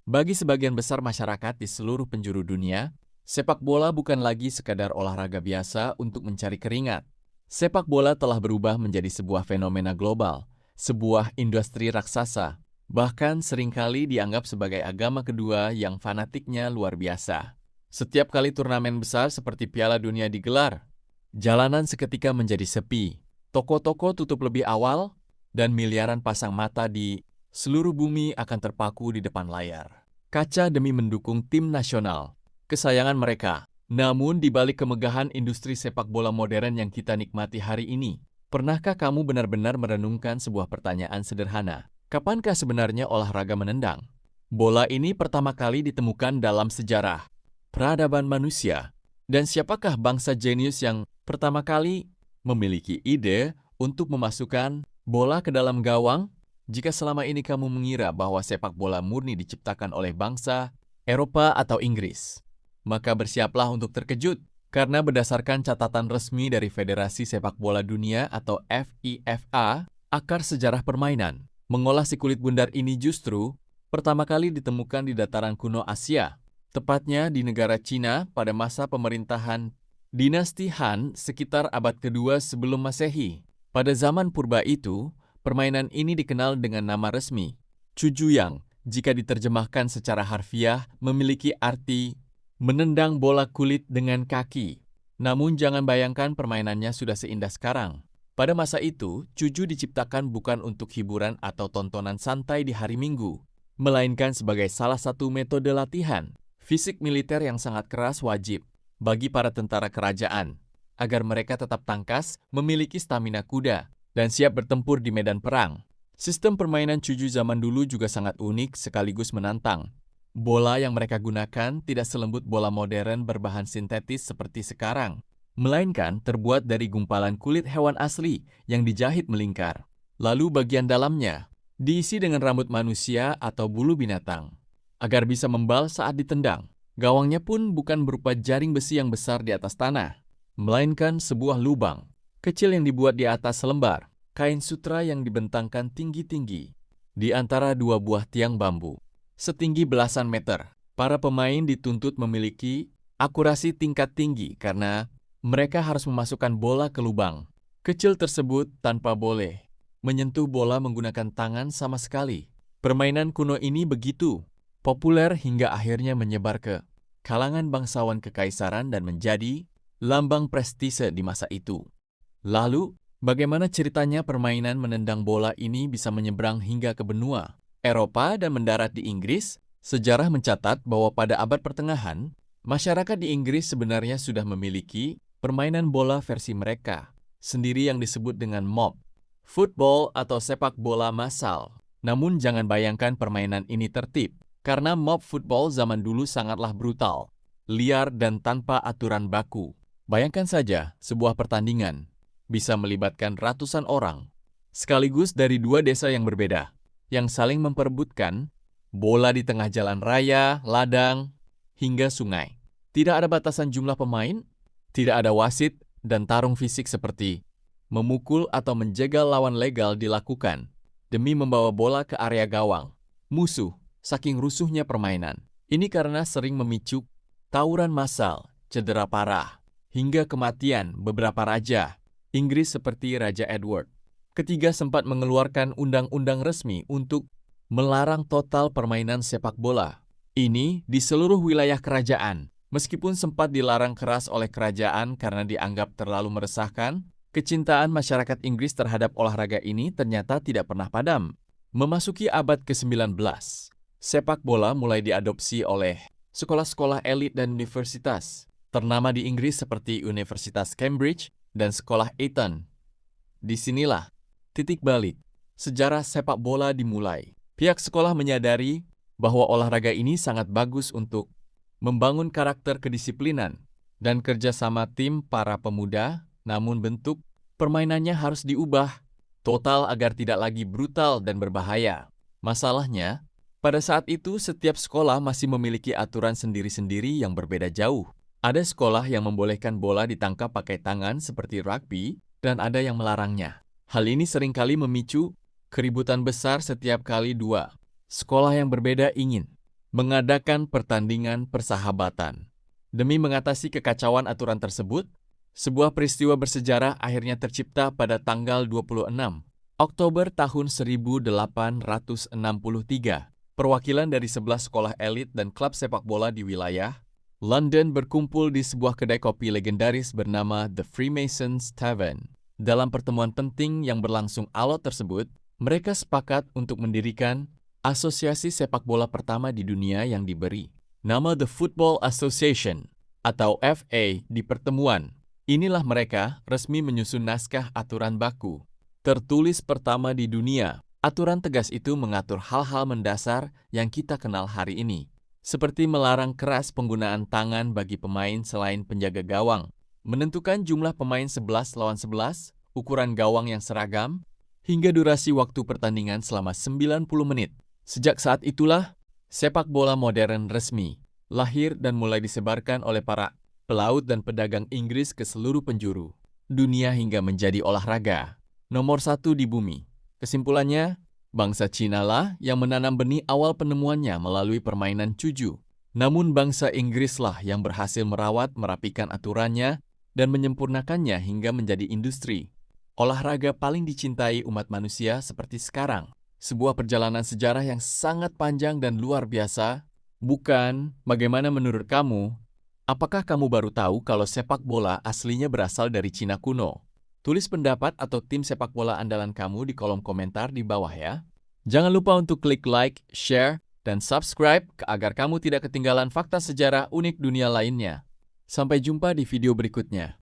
Bagi sebagian besar masyarakat di seluruh penjuru dunia, sepak bola bukan lagi sekadar olahraga biasa untuk mencari keringat. Sepak bola telah berubah menjadi sebuah fenomena global, sebuah industri raksasa, bahkan seringkali dianggap sebagai agama kedua yang fanatiknya luar biasa. Setiap kali turnamen besar seperti Piala Dunia digelar, jalanan seketika menjadi sepi, toko-toko tutup lebih awal, dan miliaran pasang mata di seluruh bumi akan terpaku di depan layar. Kaca demi mendukung tim nasional, kesayangan mereka. Namun di balik kemegahan industri sepak bola modern yang kita nikmati hari ini, pernahkah kamu benar-benar merenungkan sebuah pertanyaan sederhana? Kapankah sebenarnya olahraga menendang? Bola ini pertama kali ditemukan dalam sejarah peradaban manusia. Dan siapakah bangsa jenius yang pertama kali memiliki ide untuk memasukkan bola ke dalam gawang? Jika selama ini kamu mengira bahwa sepak bola murni diciptakan oleh bangsa Eropa atau Inggris, maka bersiaplah untuk terkejut, karena berdasarkan catatan resmi dari Federasi Sepak Bola Dunia atau FIFA, akar sejarah permainan mengolah si kulit bundar ini justru pertama kali ditemukan di dataran kuno Asia, tepatnya di negara Cina pada masa pemerintahan dinasti Han sekitar abad kedua sebelum Masehi. Pada zaman purba itu, permainan ini dikenal dengan nama resmi, Cujuyang. Jika diterjemahkan secara harfiah, memiliki arti menendang bola kulit dengan kaki. Namun jangan bayangkan permainannya sudah seindah sekarang. Pada masa itu, cuju diciptakan bukan untuk hiburan atau tontonan santai di hari Minggu, melainkan sebagai salah satu metode latihan fisik militer yang sangat keras wajib bagi para tentara kerajaan, agar mereka tetap tangkas, memiliki stamina kuda, dan siap bertempur di medan perang. Sistem permainan cuju zaman dulu juga sangat unik sekaligus menantang. Bola yang mereka gunakan tidak selembut bola modern berbahan sintetis seperti sekarang, melainkan terbuat dari gumpalan kulit hewan asli yang dijahit melingkar. Lalu bagian dalamnya diisi dengan rambut manusia atau bulu binatang, agar bisa membal saat ditendang. Gawangnya pun bukan berupa jaring besi yang besar di atas tanah, melainkan sebuah lubang kecil yang dibuat di atas selembar kain sutra yang dibentangkan tinggi-tinggi di antara dua buah tiang bambu, setinggi belasan meter. Para pemain dituntut memiliki akurasi tingkat tinggi karena mereka harus memasukkan bola ke lubang kecil tersebut tanpa boleh menyentuh bola menggunakan tangan sama sekali. Permainan kuno ini begitu populer hingga akhirnya menyebar ke kalangan bangsawan kekaisaran dan menjadi lambang prestise di masa itu. Lalu, bagaimana ceritanya permainan menendang bola ini bisa menyeberang hingga ke benua Eropa dan mendarat di Inggris? Sejarah mencatat bahwa pada abad pertengahan, masyarakat di Inggris sebenarnya sudah memiliki permainan bola versi mereka sendiri yang disebut dengan mob football atau sepak bola massal. Namun jangan bayangkan permainan ini tertib, karena mob football zaman dulu sangatlah brutal, liar dan tanpa aturan baku. Bayangkan saja sebuah pertandingan bisa melibatkan ratusan orang, sekaligus dari dua desa yang berbeda, yang saling memperebutkan bola di tengah jalan raya, ladang, hingga sungai. Tidak ada batasan jumlah pemain, tidak ada wasit, dan tarung fisik seperti memukul atau menjegal lawan legal dilakukan demi membawa bola ke area gawang musuh, saking rusuhnya permainan. Ini karena sering memicu tawuran massal, cedera parah, hingga kematian beberapa raja Inggris seperti Raja Edward ketiga sempat mengeluarkan undang-undang resmi untuk melarang total permainan sepak bola ini di seluruh wilayah kerajaan. Meskipun sempat dilarang keras oleh kerajaan karena dianggap terlalu meresahkan, kecintaan masyarakat Inggris terhadap olahraga ini ternyata tidak pernah padam. Memasuki abad ke-19, sepak bola mulai diadopsi oleh sekolah-sekolah elit dan universitas ternama di Inggris seperti Universitas Cambridge dan Sekolah Eton. Disinilah titik balik sejarah sepak bola dimulai. Pihak sekolah menyadari bahwa olahraga ini sangat bagus untuk membangun karakter kedisiplinan dan kerjasama tim para pemuda, namun bentuk permainannya harus diubah total agar tidak lagi brutal dan berbahaya. Masalahnya, pada saat itu setiap sekolah masih memiliki aturan sendiri-sendiri yang berbeda jauh. Ada sekolah yang membolehkan bola ditangkap pakai tangan seperti rugby, dan ada yang melarangnya. Hal ini seringkali memicu keributan besar setiap kali dua sekolah yang berbeda ingin mengadakan pertandingan persahabatan. Demi mengatasi kekacauan aturan tersebut, sebuah peristiwa bersejarah akhirnya tercipta pada tanggal 26 Oktober tahun 1863. Perwakilan dari 11 sekolah elit dan klub sepak bola di wilayah London berkumpul di sebuah kedai kopi legendaris bernama The Freemasons Tavern. Dalam pertemuan penting yang berlangsung alot tersebut, mereka sepakat untuk mendirikan asosiasi sepak bola pertama di dunia yang diberi nama The Football Association atau FA. Di pertemuan inilah mereka resmi menyusun naskah aturan baku tertulis pertama di dunia. Aturan tegas itu mengatur hal-hal mendasar yang kita kenal hari ini, seperti melarang keras penggunaan tangan bagi pemain selain penjaga gawang, menentukan jumlah pemain 11 lawan 11, ukuran gawang yang seragam, hingga durasi waktu pertandingan selama 90 menit. Sejak saat itulah, sepak bola modern resmi lahir dan mulai disebarkan oleh para pelaut dan pedagang Inggris ke seluruh penjuru dunia hingga menjadi olahraga nomor 1 di bumi. Kesimpulannya, bangsa Cina lah yang menanam benih awal penemuannya melalui permainan cuju. Namun bangsa Inggrislah yang berhasil merawat, merapikan aturannya, dan menyempurnakannya hingga menjadi industri olahraga paling dicintai umat manusia seperti sekarang. Sebuah perjalanan sejarah yang sangat panjang dan luar biasa, bukan? Bagaimana menurut kamu? Apakah kamu baru tahu kalau sepak bola aslinya berasal dari Cina kuno? Tulis pendapat atau tim sepak bola andalan kamu di kolom komentar di bawah ya. Jangan lupa untuk klik like, share, dan subscribe agar kamu tidak ketinggalan fakta sejarah unik dunia lainnya. Sampai jumpa di video berikutnya.